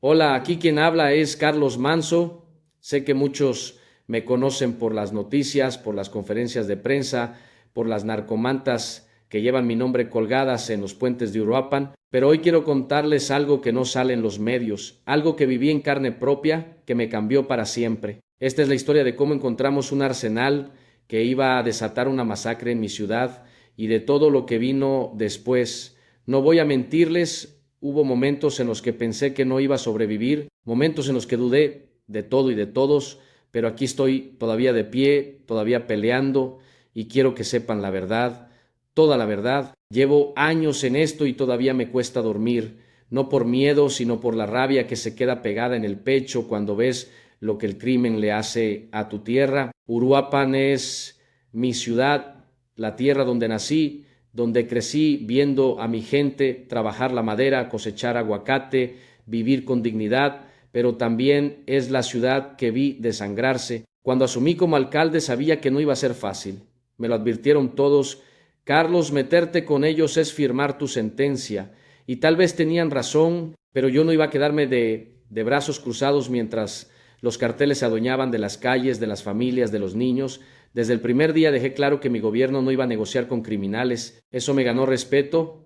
Hola, aquí quien habla es Carlos Manso. Sé que muchos me conocen por las noticias, por las conferencias de prensa, por las narcomantas que llevan mi nombre colgadas en los puentes de Uruapan, pero hoy quiero contarles algo que no sale en los medios, algo que viví en carne propia, que me cambió para siempre. Esta es la historia de cómo encontramos un arsenal que iba a desatar una masacre en mi ciudad y de todo lo que vino después. No voy a mentirles. Hubo momentos en los que pensé que no iba a sobrevivir, momentos en los que dudé de todo y de todos, pero aquí estoy todavía de pie, todavía peleando y quiero que sepan la verdad, toda la verdad. Llevo años en esto y todavía me cuesta dormir, no por miedo, sino por la rabia que se queda pegada en el pecho cuando ves lo que el crimen le hace a tu tierra. Uruapan es mi ciudad, la tierra donde nací, donde crecí viendo a mi gente trabajar la madera, cosechar aguacate, vivir con dignidad, pero también es la ciudad que vi desangrarse. Cuando asumí como alcalde sabía que no iba a ser fácil. Me lo advirtieron todos. Carlos, meterte con ellos es firmar tu sentencia. Y tal vez tenían razón, pero yo no iba a quedarme de brazos cruzados mientras los carteles se adueñaban de las calles, de las familias, de los niños. Desde el primer día dejé claro que mi gobierno no iba a negociar con criminales. Eso me ganó respeto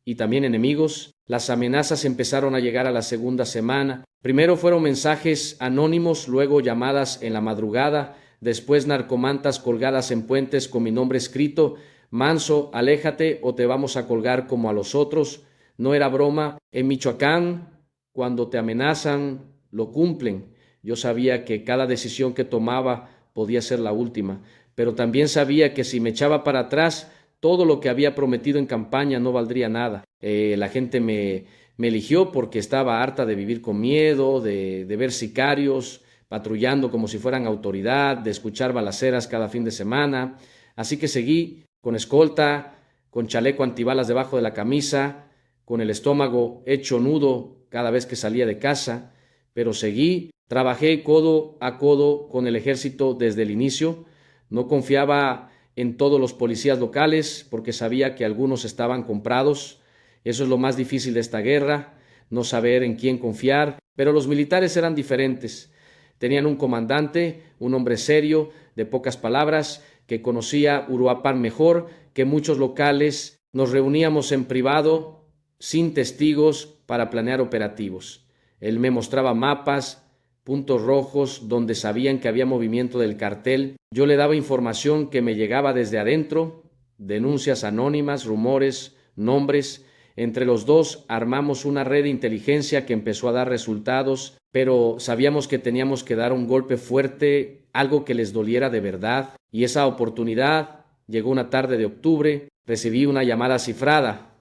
y también enemigos. Las amenazas empezaron a llegar a la segunda semana. Primero fueron mensajes anónimos, luego llamadas en la madrugada, después narcomantas colgadas en puentes con mi nombre escrito. Manso, aléjate o te vamos a colgar como a los otros. No era broma. En Michoacán, cuando te amenazan, lo cumplen. Yo sabía que cada decisión que tomaba podía ser la última, pero también sabía que si me echaba para atrás, todo lo que había prometido en campaña no valdría nada. La gente me eligió porque estaba harta de vivir con miedo, de ver sicarios patrullando como si fueran autoridad, de escuchar balaceras cada fin de semana. Así que seguí con escolta, con chaleco antibalas debajo de la camisa, con el estómago hecho nudo cada vez que salía de casa, pero seguí. Trabajé codo a codo con el ejército desde el inicio. No confiaba en todos los policías locales porque sabía que algunos estaban comprados. Eso es lo más difícil de esta guerra, no saber en quién confiar. Pero los militares eran diferentes. Tenían un comandante, un hombre serio, de pocas palabras, que conocía Uruapan mejor que muchos locales. Nos reuníamos en privado, sin testigos, para planear operativos. Él me mostraba mapas, puntos rojos donde sabían que había movimiento del cartel. Yo le daba información que me llegaba desde adentro, denuncias anónimas, rumores, nombres. Entre los dos armamos una red de inteligencia que empezó a dar resultados, pero sabíamos que teníamos que dar un golpe fuerte, algo que les doliera de verdad, y esa oportunidad llegó una tarde de octubre. Recibí una llamada cifrada.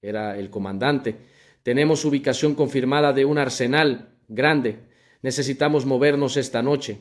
Era el comandante. Tenemos ubicación confirmada de un arsenal grande. Necesitamos movernos esta noche.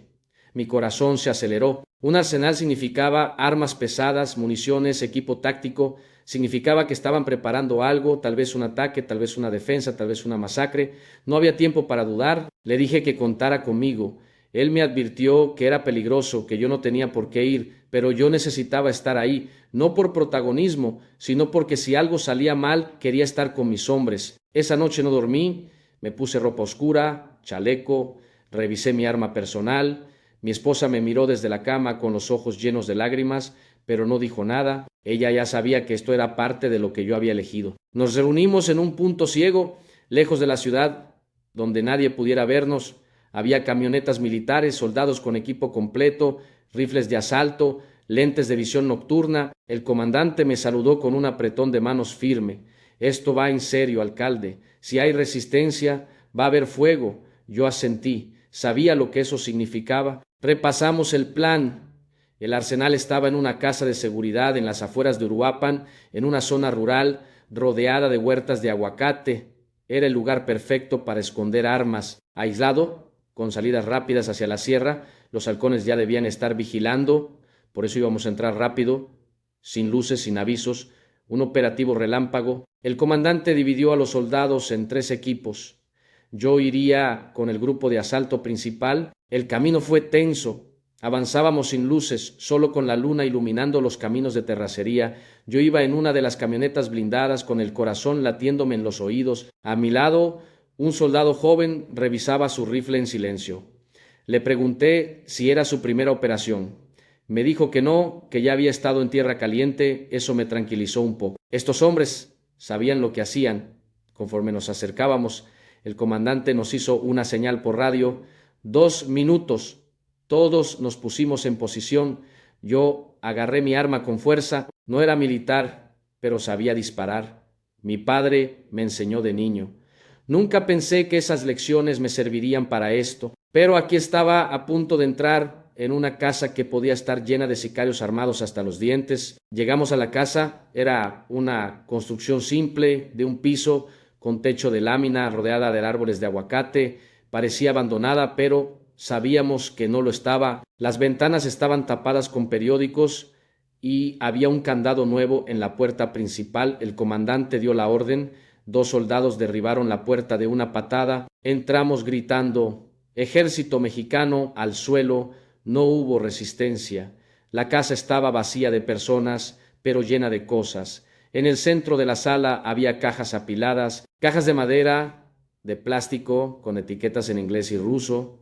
Mi corazón se aceleró. Un arsenal significaba armas pesadas, municiones, equipo táctico. Significaba que estaban preparando algo, tal vez un ataque, tal vez una defensa, tal vez una masacre. No había tiempo para dudar. Le dije que contara conmigo. Él me advirtió que era peligroso, que yo no tenía por qué ir, pero yo necesitaba estar ahí, no por protagonismo, sino porque si algo salía mal, quería estar con mis hombres. Esa noche no dormí, me puse ropa oscura, chaleco, revisé mi arma personal. Mi esposa me miró desde la cama con los ojos llenos de lágrimas, pero no dijo nada. Ella ya sabía que esto era parte de lo que yo había elegido. Nos reunimos en un punto ciego, lejos de la ciudad, donde nadie pudiera vernos. Había camionetas militares, soldados con equipo completo, rifles de asalto, lentes de visión nocturna. El comandante me saludó con un apretón de manos firme. Esto va en serio, alcalde. Si hay resistencia, va a haber fuego. Yo asentí. Sabía lo que eso significaba. Repasamos el plan. El arsenal estaba en una casa de seguridad en las afueras de Uruapan, en una zona rural, rodeada de huertas de aguacate. Era el lugar perfecto para esconder armas. Aislado, con salidas rápidas hacia la sierra, los halcones ya debían estar vigilando, por eso íbamos a entrar rápido, sin luces, sin avisos, un operativo relámpago. El comandante dividió a los soldados en 3 equipos. Yo iría con el grupo de asalto principal. El camino fue tenso. Avanzábamos sin luces, solo con la luna iluminando los caminos de terracería. Yo iba en una de las camionetas blindadas con el corazón latiéndome en los oídos. A mi lado, Un soldado joven revisaba su rifle en silencio. Le pregunté si era su primera operación. Me dijo que no, que ya había estado en tierra caliente. Eso me tranquilizó un poco. Estos hombres sabían lo que hacían. Conforme nos acercábamos, el comandante nos hizo una señal por radio. 2 minutos. Todos nos pusimos en posición. Yo agarré mi arma con fuerza. No era militar, pero sabía disparar. Mi padre me enseñó de niño. Nunca pensé que esas lecciones me servirían para esto, pero aquí estaba a punto de entrar en una casa que podía estar llena de sicarios armados hasta los dientes. Llegamos a la casa, era una construcción simple de un piso con techo de lámina rodeada de árboles de aguacate. Parecía abandonada, pero sabíamos que no lo estaba. Las ventanas estaban tapadas con periódicos y había un candado nuevo en la puerta principal. El comandante dio la orden. 2 soldados derribaron la puerta de una patada. Entramos gritando: «Ejército mexicano», al suelo. No hubo resistencia. La casa estaba vacía de personas, pero llena de cosas. En el centro de la sala había cajas apiladas, cajas de madera, de plástico, con etiquetas en inglés y ruso.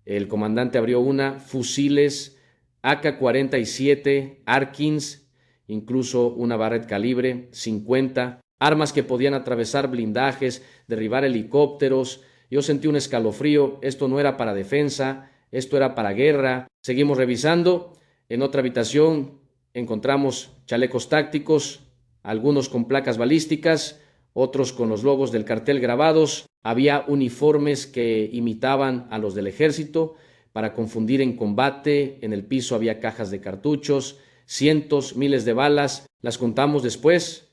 El comandante abrió una, fusiles AK-47, Arkins, incluso una Barrett calibre 50, armas que podían atravesar blindajes, derribar helicópteros. Yo sentí un escalofrío. Esto no era para defensa, esto era para guerra. Seguimos revisando. En otra habitación encontramos chalecos tácticos, algunos con placas balísticas, otros con los logos del cartel grabados. Había uniformes que imitaban a los del ejército para confundir en combate. En el piso había cajas de cartuchos, cientos, miles de balas. Las contamos después.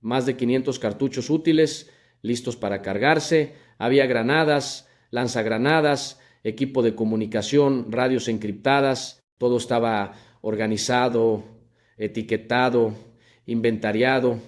Más de 500 cartuchos útiles, listos para cargarse. Había granadas, lanzagranadas, equipo de comunicación, radios encriptadas. Todo estaba organizado, etiquetado, inventariado.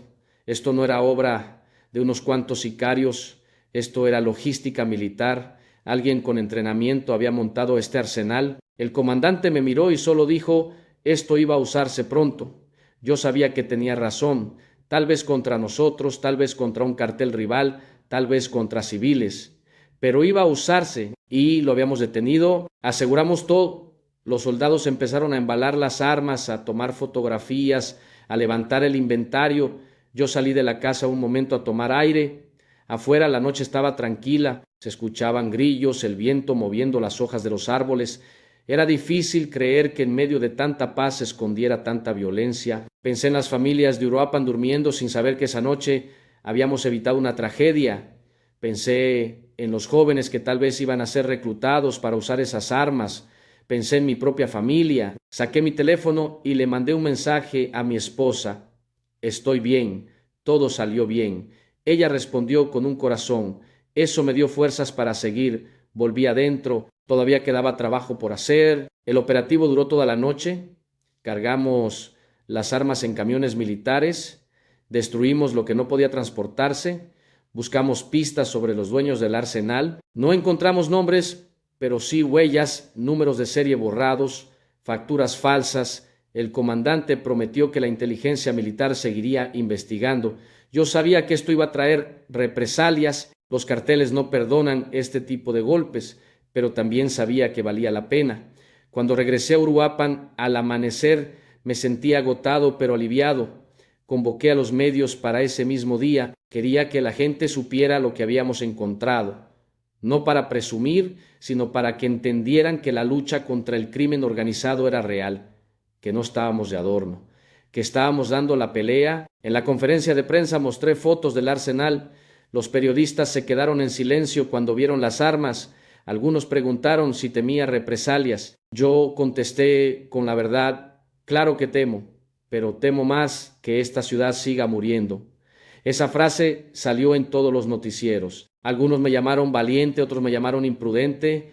Esto no era obra de unos cuantos sicarios. Esto era logística militar. Alguien con entrenamiento había montado este arsenal. El comandante me miró y solo dijo: «Esto iba a usarse pronto». Yo sabía que tenía razón. Tal vez contra nosotros, tal vez contra un cartel rival, tal vez contra civiles, pero iba a usarse y lo habíamos detenido. Aseguramos todo. Los soldados empezaron a embalar las armas, a tomar fotografías, a levantar el inventario. Yo salí de la casa un momento a tomar aire. Afuera la noche estaba tranquila, se escuchaban grillos, el viento moviendo las hojas de los árboles. Era difícil creer que en medio de tanta paz se escondiera tanta violencia. Pensé en las familias de Uruapan durmiendo sin saber que esa noche habíamos evitado una tragedia. Pensé en los jóvenes que tal vez iban a ser reclutados para usar esas armas. Pensé en mi propia familia. Saqué mi teléfono y le mandé un mensaje a mi esposa: «Estoy bien, todo salió bien». Ella respondió con un corazón. Eso me dio fuerzas para seguir. Volví adentro. Todavía quedaba trabajo por hacer. El operativo duró toda la noche. Cargamos las armas en camiones militares. Destruimos lo que no podía transportarse. Buscamos pistas sobre los dueños del arsenal. No encontramos nombres, pero sí huellas, números de serie borrados, facturas falsas. El comandante prometió que la inteligencia militar seguiría investigando. Yo sabía que esto iba a traer represalias. Los carteles no perdonan este tipo de golpes, pero también sabía que valía la pena. Cuando regresé a Uruapan, al amanecer, me sentí agotado pero aliviado. Convoqué a los medios para ese mismo día. Quería que la gente supiera lo que habíamos encontrado. No para presumir, sino para que entendieran que la lucha contra el crimen organizado era real, que no estábamos de adorno, que estábamos dando la pelea. En la conferencia de prensa mostré fotos del arsenal. Los periodistas se quedaron en silencio cuando vieron las armas. Algunos preguntaron si temía represalias. Yo contesté con la verdad: claro que temo, pero temo más que esta ciudad siga muriendo. Esa frase salió en todos los noticieros. Algunos me llamaron valiente, otros me llamaron imprudente,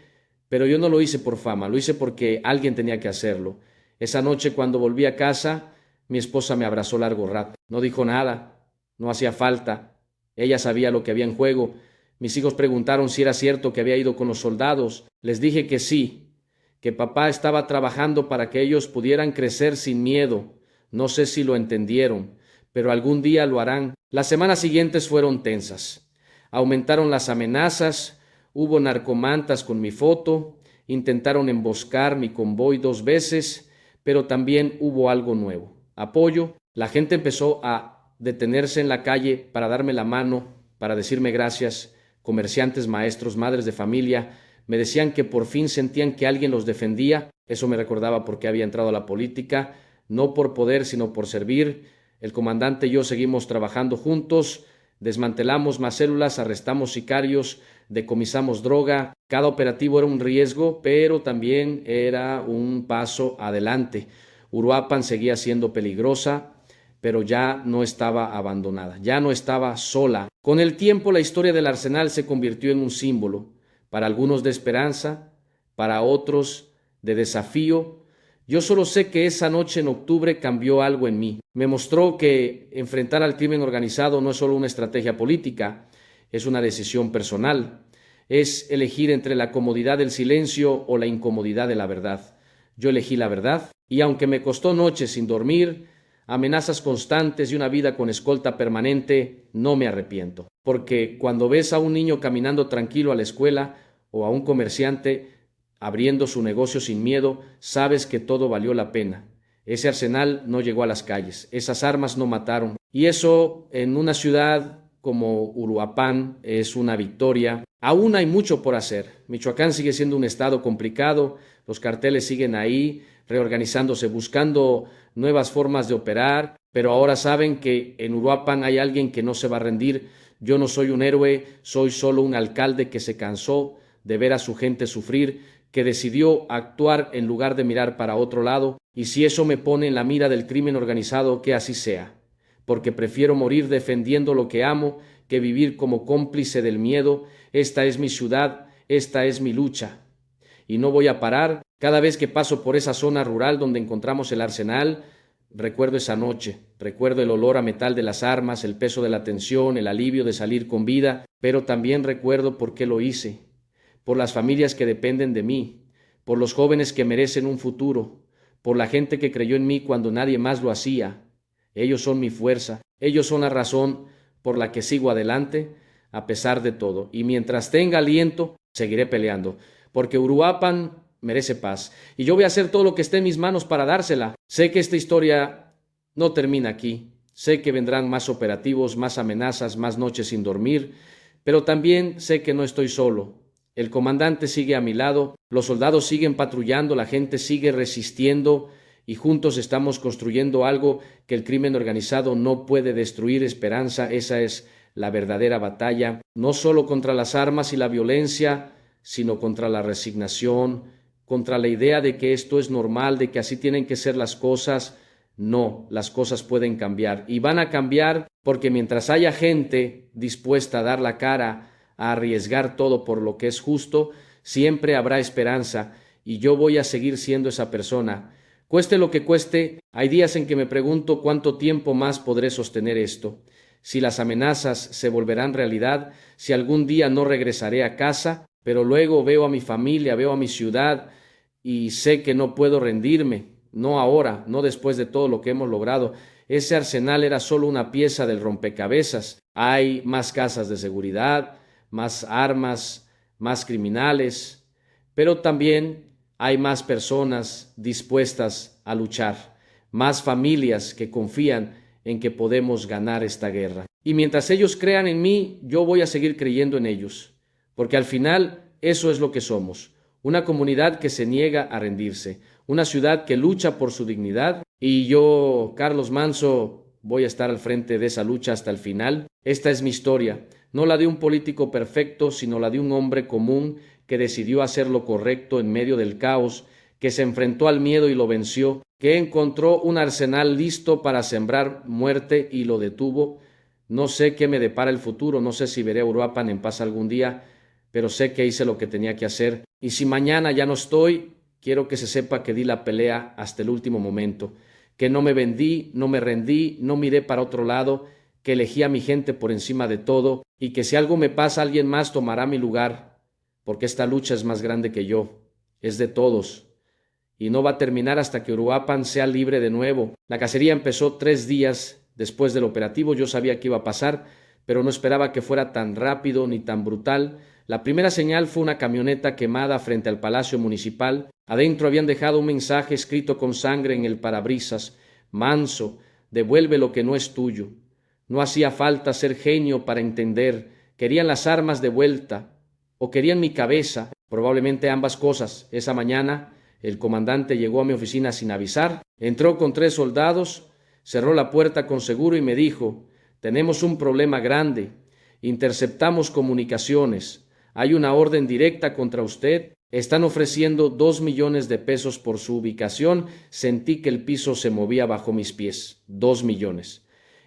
pero yo no lo hice por fama, lo hice porque alguien tenía que hacerlo. Esa noche, cuando volví a casa, mi esposa me abrazó largo rato. No dijo nada, no hacía falta. Ella sabía lo que había en juego. Mis hijos preguntaron si era cierto que había ido con los soldados. Les dije que sí, que papá estaba trabajando para que ellos pudieran crecer sin miedo. No sé si lo entendieron, pero algún día lo harán. Las semanas siguientes fueron tensas. Aumentaron las amenazas, hubo narcomantas con mi foto, intentaron emboscar mi convoy 2 veces, pero también hubo algo nuevo. Apoyo. La gente empezó a detenerse en la calle para darme la mano, para decirme gracias. Comerciantes, maestros, madres de familia, me decían que por fin sentían que alguien los defendía. Eso me recordaba por qué había entrado a la política, no por poder, sino por servir. El comandante y yo seguimos trabajando juntos, desmantelamos más células, arrestamos sicarios, decomisamos droga. Cada operativo era un riesgo, pero también era un paso adelante. Uruapan seguía siendo peligrosa, pero ya no estaba abandonada, ya no estaba sola. Con el tiempo, la historia del Arsenal se convirtió en un símbolo, para algunos de esperanza, para otros de desafío. Yo solo sé que esa noche en octubre cambió algo en mí. Me mostró que enfrentar al crimen organizado no es solo una estrategia política, es una decisión personal. Es elegir entre la comodidad del silencio o la incomodidad de la verdad. Yo elegí la verdad y aunque me costó noches sin dormir, amenazas constantes y una vida con escolta permanente, no me arrepiento. Porque cuando ves a un niño caminando tranquilo a la escuela o a un comerciante abriendo su negocio sin miedo, sabes que todo valió la pena. Ese arsenal no llegó a las calles, esas armas no mataron. Y eso en una ciudad como Uruapan es una victoria. Aún hay mucho por hacer. Michoacán sigue siendo un estado complicado, los carteles siguen ahí, reorganizándose, buscando nuevas formas de operar, pero ahora saben que en Uruapan hay alguien que no se va a rendir. Yo no soy un héroe, soy solo un alcalde que se cansó de ver a su gente sufrir, que decidió actuar en lugar de mirar para otro lado, y si eso me pone en la mira del crimen organizado, que así sea, porque prefiero morir defendiendo lo que amo que vivir como cómplice del miedo. Esta es mi ciudad, esta es mi lucha, y no voy a parar. Cada vez que paso por esa zona rural donde encontramos el arsenal, recuerdo esa noche, recuerdo el olor a metal de las armas, el peso de la tensión, el alivio de salir con vida, pero también recuerdo por qué lo hice, por las familias que dependen de mí, por los jóvenes que merecen un futuro, por la gente que creyó en mí cuando nadie más lo hacía. Ellos son mi fuerza, ellos son la razón por la que sigo adelante a pesar de todo. Y mientras tenga aliento, seguiré peleando, porque Uruapan merece paz. Y yo voy a hacer todo lo que esté en mis manos para dársela. Sé que esta historia no termina aquí. Sé que vendrán más operativos, más amenazas, más noches sin dormir, pero también sé que no estoy solo. El comandante sigue a mi lado, los soldados siguen patrullando, la gente sigue resistiendo y juntos estamos construyendo algo que el crimen organizado no puede destruir. Esperanza, esa es la verdadera batalla, no solo contra las armas y la violencia, sino contra la resignación, contra la idea de que esto es normal, de que así tienen que ser las cosas. No, las cosas pueden cambiar y van a cambiar porque mientras haya gente dispuesta a dar la cara, a arriesgar todo por lo que es justo, siempre habrá esperanza y yo voy a seguir siendo esa persona. Cueste lo que cueste, hay días en que me pregunto cuánto tiempo más podré sostener esto, si las amenazas se volverán realidad, si algún día no regresaré a casa, pero luego veo a mi familia, veo a mi ciudad y sé que no puedo rendirme, no ahora, no después de todo lo que hemos logrado. Ese arsenal era solo una pieza del rompecabezas. Hay más casas de seguridad, más armas, más criminales, pero también hay más personas dispuestas a luchar, más familias que confían en que podemos ganar esta guerra. Y mientras ellos crean en mí, yo voy a seguir creyendo en ellos, porque al final eso es lo que somos, una comunidad que se niega a rendirse, una ciudad que lucha por su dignidad, y yo, Carlos Manso, voy a estar al frente de esa lucha hasta el final. Esta es mi historia, no la de un político perfecto, sino la de un hombre común que decidió hacer lo correcto en medio del caos, que se enfrentó al miedo y lo venció, que encontró un arsenal listo para sembrar muerte y lo detuvo. No sé qué me depara el futuro, no sé si veré a Uruapan en paz algún día, pero sé que hice lo que tenía que hacer. Y si mañana ya no estoy, quiero que se sepa que di la pelea hasta el último momento, que no me vendí, no me rendí, no miré para otro lado, que elegí a mi gente por encima de todo y que si algo me pasa, alguien más tomará mi lugar, porque esta lucha es más grande que yo, es de todos. Y no va a terminar hasta que Uruapan sea libre de nuevo. La cacería empezó 3 días después del operativo, yo sabía que iba a pasar, pero no esperaba que fuera tan rápido ni tan brutal. La primera señal fue una camioneta quemada frente al Palacio Municipal. Adentro habían dejado un mensaje escrito con sangre en el parabrisas: Manso, devuelve lo que no es tuyo. No hacía falta ser genio para entender. Querían las armas de vuelta, o querían mi cabeza, probablemente ambas cosas. Esa mañana el comandante llegó a mi oficina sin avisar, entró con 3 soldados, cerró la puerta con seguro y me dijo: tenemos un problema grande, interceptamos comunicaciones, hay una orden directa contra usted, están ofreciendo 2 millones de pesos por su ubicación. Sentí que el piso se movía bajo mis pies. 2 millones.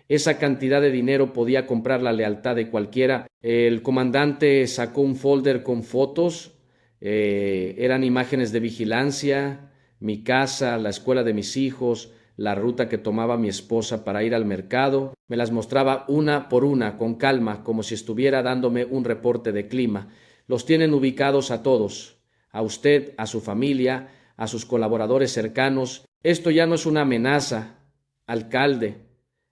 Esa cantidad de dinero podía comprar la lealtad de cualquiera. El comandante sacó un folder con fotos, eran imágenes de vigilancia, mi casa, la escuela de mis hijos, la ruta que tomaba mi esposa para ir al mercado. Me las mostraba una por una, con calma, como si estuviera dándome un reporte de clima. Los tienen ubicados a todos, a usted, a su familia, a sus colaboradores cercanos. Esto ya no es una amenaza, alcalde,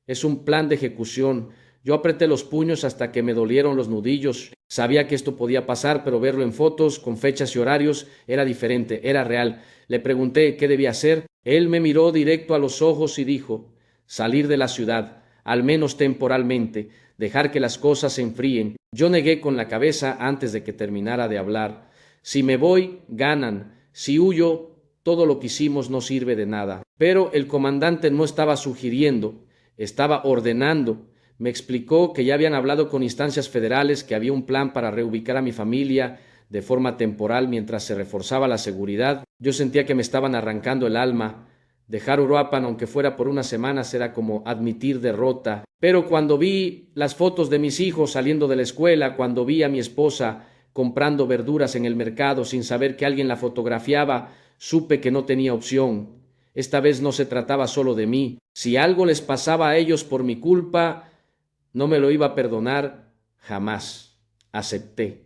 es un plan de ejecución. Yo apreté los puños hasta que me dolieron los nudillos. Sabía que esto podía pasar, pero verlo en fotos, con fechas y horarios, era diferente, era real. Le pregunté qué debía hacer. Él me miró directo a los ojos y dijo: salir de la ciudad, al menos temporalmente, dejar que las cosas se enfríen. Yo negué con la cabeza antes de que terminara de hablar. Si me voy, ganan. Si huyo, todo lo que hicimos no sirve de nada. Pero el comandante no estaba sugiriendo, estaba ordenando. Me explicó que ya habían hablado con instancias federales, que había un plan para reubicar a mi familia de forma temporal mientras se reforzaba la seguridad. Yo sentía que me estaban arrancando el alma. Dejar Uruapan, aunque fuera por unas semanas, era como admitir derrota. Pero cuando vi las fotos de mis hijos saliendo de la escuela, cuando vi a mi esposa comprando verduras en el mercado sin saber que alguien la fotografiaba, supe que no tenía opción. Esta vez no se trataba solo de mí. Si algo les pasaba a ellos por mi culpa, no me lo iba a perdonar jamás. Acepté.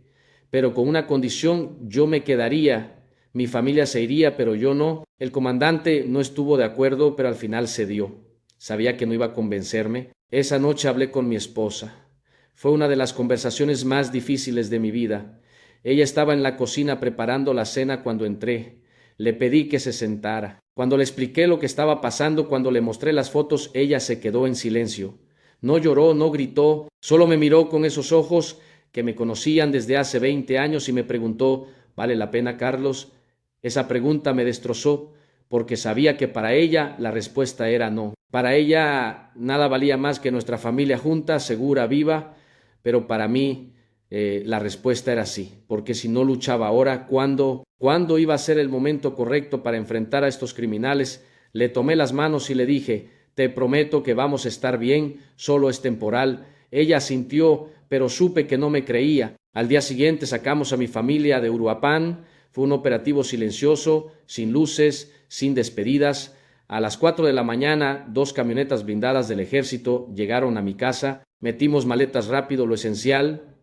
Pero con una condición: yo me quedaría. Mi familia se iría, pero yo no. El comandante no estuvo de acuerdo, pero al final cedió. Sabía que no iba a convencerme. Esa noche hablé con mi esposa. Fue una de las conversaciones más difíciles de mi vida. Ella estaba en la cocina preparando la cena cuando entré. Le pedí que se sentara. Cuando le expliqué lo que estaba pasando, cuando le mostré las fotos, ella se quedó en silencio. No lloró, no gritó, solo me miró con esos ojos que me conocían desde hace 20 años y me preguntó: ¿vale la pena, Carlos? Esa pregunta me destrozó, porque sabía que para ella la respuesta era no. Para ella nada valía más que nuestra familia junta, segura, viva, pero para mí la respuesta era sí, porque si no luchaba ahora, ¿cuándo iba a ser el momento correcto para enfrentar a estos criminales? Le tomé las manos y le dije: te prometo que vamos a estar bien, solo es temporal. Ella asintió, pero supe que no me creía. Al día siguiente sacamos a mi familia de Uruapan. Fue un operativo silencioso, sin luces, sin despedidas. A las 4 de la mañana, 2 camionetas blindadas del ejército llegaron a mi casa. Metimos maletas rápido, lo esencial.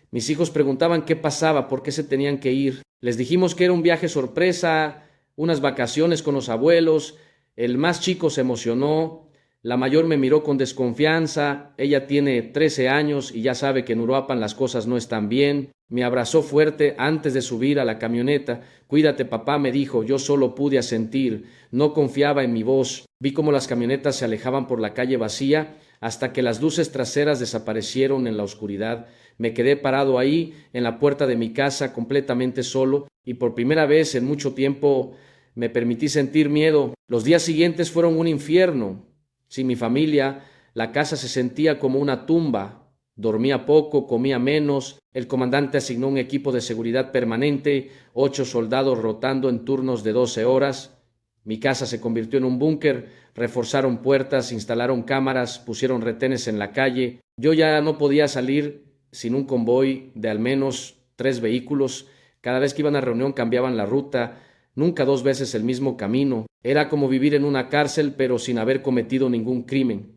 Mis hijos preguntaban qué pasaba, por qué se tenían que ir. Les dijimos que era un viaje sorpresa, unas vacaciones con los abuelos. El más chico se emocionó, la mayor me miró con desconfianza. Ella tiene 13 años y ya sabe que en Uruapan las cosas no están bien. Me abrazó fuerte antes de subir a la camioneta. Cuídate, papá, me dijo. Yo solo pude asentir, no confiaba en mi voz. Vi cómo las camionetas se alejaban por la calle vacía hasta que las luces traseras desaparecieron en la oscuridad. Me quedé parado ahí, en la puerta de mi casa, completamente solo, y por primera vez en mucho tiempo me permití sentir miedo. Los días siguientes fueron un infierno. Sin mi familia, la casa se sentía como una tumba. Dormía poco, comía menos. El comandante asignó un equipo de seguridad permanente, 8 soldados rotando en turnos de 12 horas. Mi casa se convirtió en un búnker. Reforzaron puertas, instalaron cámaras, pusieron retenes en la calle. Yo ya no podía salir sin un convoy de al menos 3 vehículos. Cada vez que iban a reunión cambiaban la ruta. Nunca 2 veces el mismo camino. Era como vivir en una cárcel, pero sin haber cometido ningún crimen.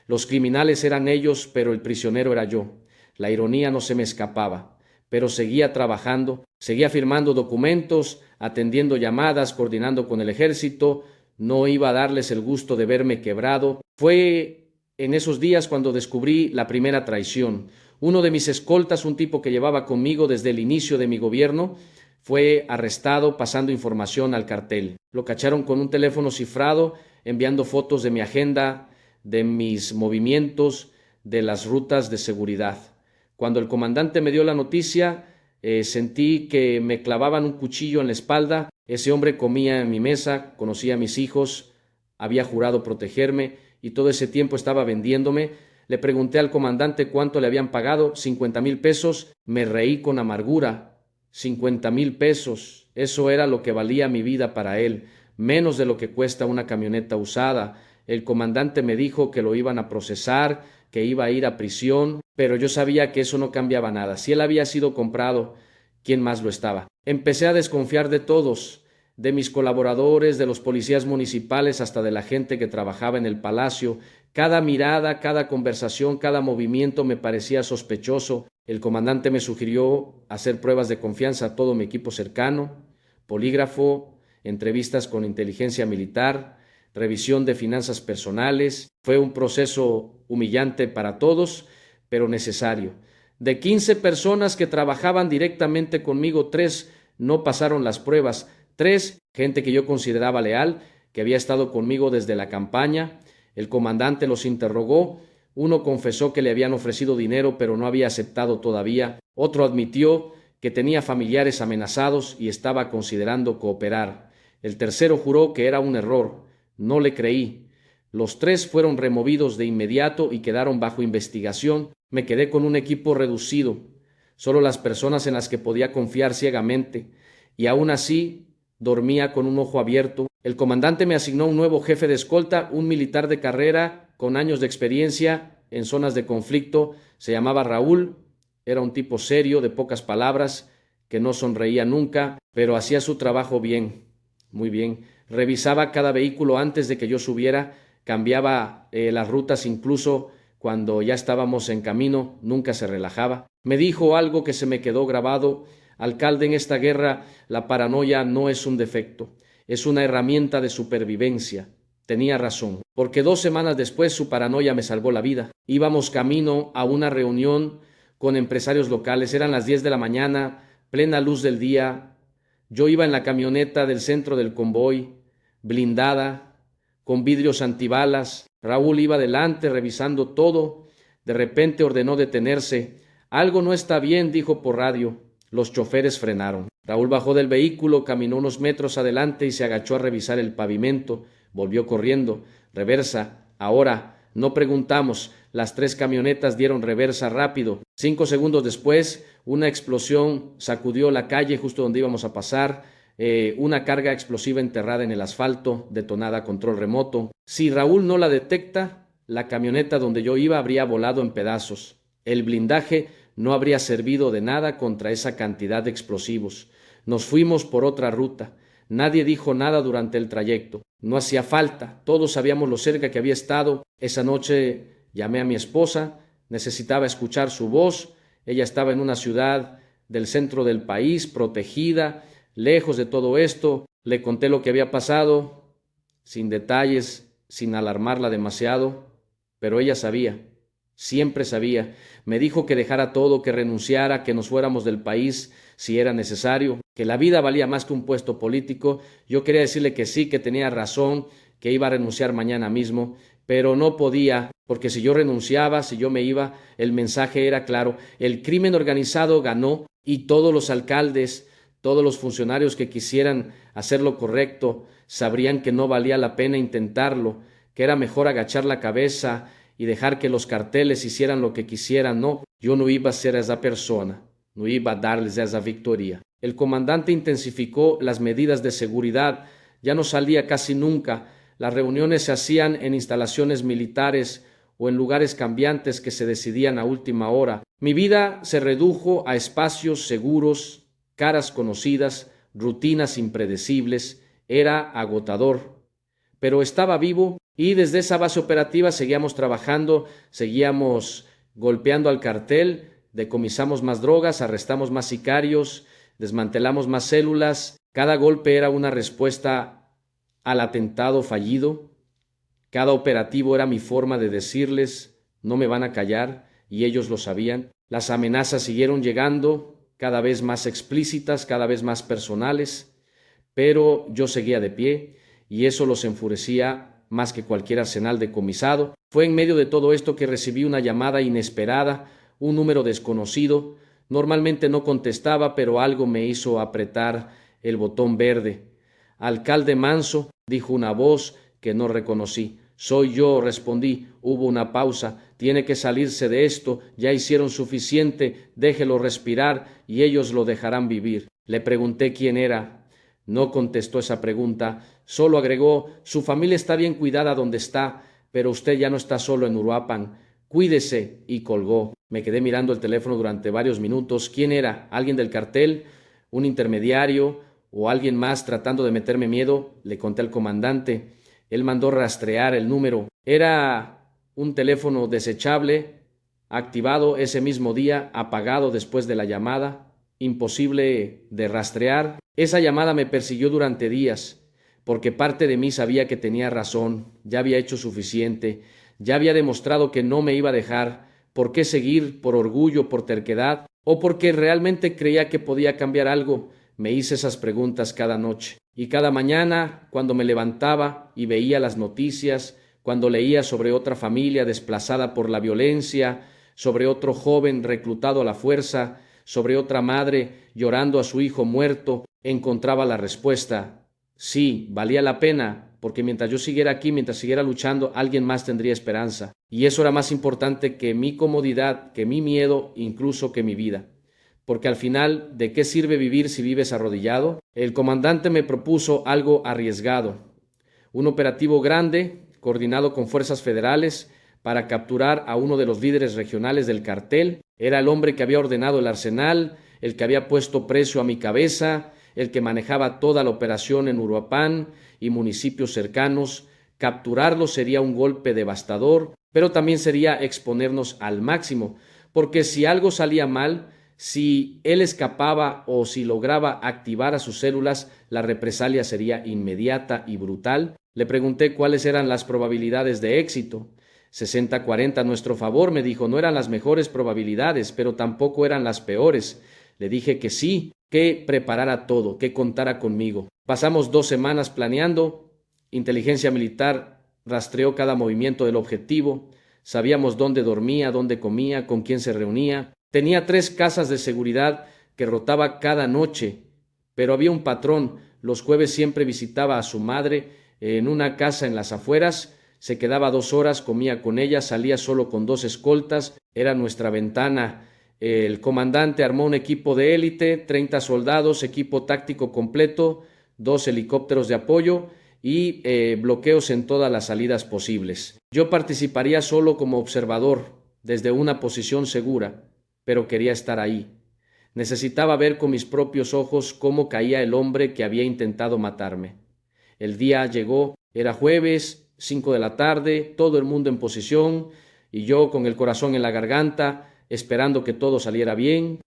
Los criminales eran ellos, pero el prisionero era yo. La ironía no se me escapaba, pero seguía trabajando, seguía firmando documentos, atendiendo llamadas, coordinando con el ejército. No iba a darles el gusto de verme quebrado. Fue en esos días cuando descubrí la primera traición. Uno de mis escoltas, un tipo que llevaba conmigo desde el inicio de mi gobierno, fue arrestado pasando información al cartel. Lo cacharon con un teléfono cifrado, enviando fotos de mi agenda, de mis movimientos, de las rutas de seguridad. Cuando el comandante me dio la noticia, sentí que me clavaban un cuchillo en la espalda. Ese hombre comía en mi mesa, conocía a mis hijos, había jurado protegerme y todo ese tiempo estaba vendiéndome. Le pregunté al comandante cuánto le habían pagado, 50,000 pesos. Me reí con amargura. 50,000 pesos, eso era lo que valía mi vida para él, menos de lo que cuesta una camioneta usada. El comandante me dijo que lo iban a procesar, que iba a ir a prisión, pero yo sabía que eso no cambiaba nada. Si él había sido comprado, ¿quién más lo estaba? Empecé a desconfiar de todos, de mis colaboradores, de los policías municipales, hasta de la gente que trabajaba en el palacio. Cada mirada, cada conversación, cada movimiento me parecía sospechoso. El comandante me sugirió hacer pruebas de confianza a todo mi equipo cercano, polígrafo, entrevistas con inteligencia militar, revisión de finanzas personales. Fue un proceso humillante para todos, pero necesario. De 15 personas que trabajaban directamente conmigo, 3 no pasaron las pruebas. 3, gente que yo consideraba leal, que había estado conmigo desde la campaña. El comandante los interrogó. Uno confesó que le habían ofrecido dinero, pero no había aceptado todavía. Otro admitió que tenía familiares amenazados y estaba considerando cooperar. El tercero juró que era un error. No le creí. Los 3 fueron removidos de inmediato y quedaron bajo investigación. Me quedé con un equipo reducido, solo las personas en las que podía confiar ciegamente, y aún así dormía con un ojo abierto. El comandante me asignó un nuevo jefe de escolta, un militar de carrera con años de experiencia en zonas de conflicto. Se llamaba Raúl, era un tipo serio, de pocas palabras, que no sonreía nunca, pero hacía su trabajo bien, muy bien. Revisaba cada vehículo antes de que yo subiera, cambiaba las rutas incluso cuando ya estábamos en camino, nunca se relajaba. Me dijo algo que se me quedó grabado: alcalde, en esta guerra la paranoia no es un defecto, es una herramienta de supervivencia. Tenía razón, porque 2 semanas después su paranoia me salvó la vida. Íbamos camino a una reunión con empresarios locales, eran las 10 de la mañana, plena luz del día. Yo iba en la camioneta del centro del convoy, blindada, con vidrios antibalas. Raúl iba delante revisando todo. De repente ordenó detenerse. Algo no está bien, dijo por radio. Los choferes frenaron. Raúl bajó del vehículo, caminó unos metros adelante y se agachó a revisar el pavimento. Volvió corriendo. Reversa. Ahora. No preguntamos. Las 3 camionetas dieron reversa rápido. 5 segundos después, una explosión sacudió la calle justo donde íbamos a pasar. Una carga explosiva enterrada en el asfalto, detonada a control remoto. Si Raúl no la detecta, la camioneta donde yo iba habría volado en pedazos. El blindaje no habría servido de nada contra esa cantidad de explosivos. Nos fuimos por otra ruta. Nadie dijo nada durante el trayecto. No hacía falta. Todos sabíamos lo cerca que había estado. Esa noche llamé a mi esposa. Necesitaba escuchar su voz. Ella estaba en una ciudad del centro del país, protegida, lejos de todo esto. Le conté lo que había pasado, sin detalles, sin alarmarla demasiado, pero ella sabía, siempre sabía. Me dijo que dejara todo, que renunciara, que nos fuéramos del país si era necesario, que la vida valía más que un puesto político. Yo quería decirle que sí, que tenía razón, que iba a renunciar mañana mismo, pero no podía, porque si yo renunciaba, si yo me iba, el mensaje era claro: el crimen organizado ganó y todos los alcaldes, todos los funcionarios que quisieran hacer lo correcto sabrían que no valía la pena intentarlo, que era mejor agachar la cabeza y dejar que los carteles hicieran lo que quisieran. No, yo no iba a ser esa persona, no iba a darles esa victoria. El comandante intensificó las medidas de seguridad, ya no salía casi nunca. Las reuniones se hacían en instalaciones militares o en lugares cambiantes que se decidían a última hora. Mi vida se redujo a espacios seguros, caras conocidas, rutinas impredecibles. Era agotador, pero estaba vivo y desde esa base operativa seguíamos trabajando, seguíamos golpeando al cartel, decomisamos más drogas, arrestamos más sicarios, desmantelamos más células. Cada golpe era una respuesta al atentado fallido. Cada operativo era mi forma de decirles, no me van a callar, y ellos lo sabían. Las amenazas siguieron llegando, cada vez más explícitas, cada vez más personales, pero yo seguía de pie, y eso los enfurecía más que cualquier arsenal decomisado. Fue en medio de todo esto que recibí una llamada inesperada, un número desconocido. Normalmente no contestaba, pero algo me hizo apretar el botón verde. Alcalde Manso, dijo una voz que no reconocí. Soy yo, respondí. Hubo una pausa. Tiene que salirse de esto. Ya hicieron suficiente. Déjelo respirar y ellos lo dejarán vivir. Le pregunté quién era. No contestó esa pregunta. Solo agregó, su familia está bien cuidada donde está, pero usted ya no está solo en Uruapan. Cuídese, y colgó. Me quedé mirando el teléfono durante varios minutos. ¿Quién era? ¿Alguien del cartel? ¿Un intermediario? ¿O alguien más tratando de meterme miedo? Le conté al comandante. Él mandó rastrear el número. Era un teléfono desechable, activado ese mismo día, apagado después de la llamada, imposible de rastrear. Esa llamada me persiguió durante días, porque parte de mí sabía que tenía razón, ya había hecho suficiente, ya había demostrado que no me iba a dejar. ¿Por qué seguir? ¿Por orgullo, por terquedad? ¿O porque realmente creía que podía cambiar algo? Me hice esas preguntas cada noche. Y cada mañana, cuando me levantaba y veía las noticias, cuando leía sobre otra familia desplazada por la violencia, sobre otro joven reclutado a la fuerza, sobre otra madre llorando a su hijo muerto, encontraba la respuesta. Sí, valía la pena, porque mientras yo siguiera aquí, mientras siguiera luchando, alguien más tendría esperanza. Y eso era más importante que mi comodidad, que mi miedo, incluso que mi vida. Porque al final, ¿de qué sirve vivir si vives arrodillado? El comandante me propuso algo arriesgado, un operativo grande, coordinado con fuerzas federales, para capturar a uno de los líderes regionales del cartel. Era el hombre que había ordenado el arsenal, el que había puesto precio a mi cabeza, el que manejaba toda la operación en Uruapan y municipios cercanos. Capturarlo sería un golpe devastador, pero también sería exponernos al máximo, porque si algo salía mal, si él escapaba o si lograba activar a sus células, la represalia sería inmediata y brutal. Le pregunté cuáles eran las probabilidades de éxito. 60-40 a nuestro favor, me dijo. No eran las mejores probabilidades, pero tampoco eran las peores. Le dije que sí, que preparara todo, que contara conmigo. Pasamos 2 semanas planeando. Inteligencia militar rastreó cada movimiento del objetivo. Sabíamos dónde dormía, dónde comía, con quién se reunía. Tenía 3 casas de seguridad que rotaba cada noche, pero había un patrón. Los jueves siempre visitaba a su madre en una casa en las afueras, se quedaba 2 horas, comía con ella, salía solo con 2 escoltas, era nuestra ventana. El comandante armó un equipo de élite, 30 soldados, equipo táctico completo, 2 helicópteros de apoyo y bloqueos en todas las salidas posibles. Yo participaría solo como observador, desde una posición segura, pero quería estar ahí. Necesitaba ver con mis propios ojos cómo caía el hombre que había intentado matarme. El día llegó, era jueves, 5 de la tarde, todo el mundo en posición, y yo con el corazón en la garganta, esperando que todo saliera bien.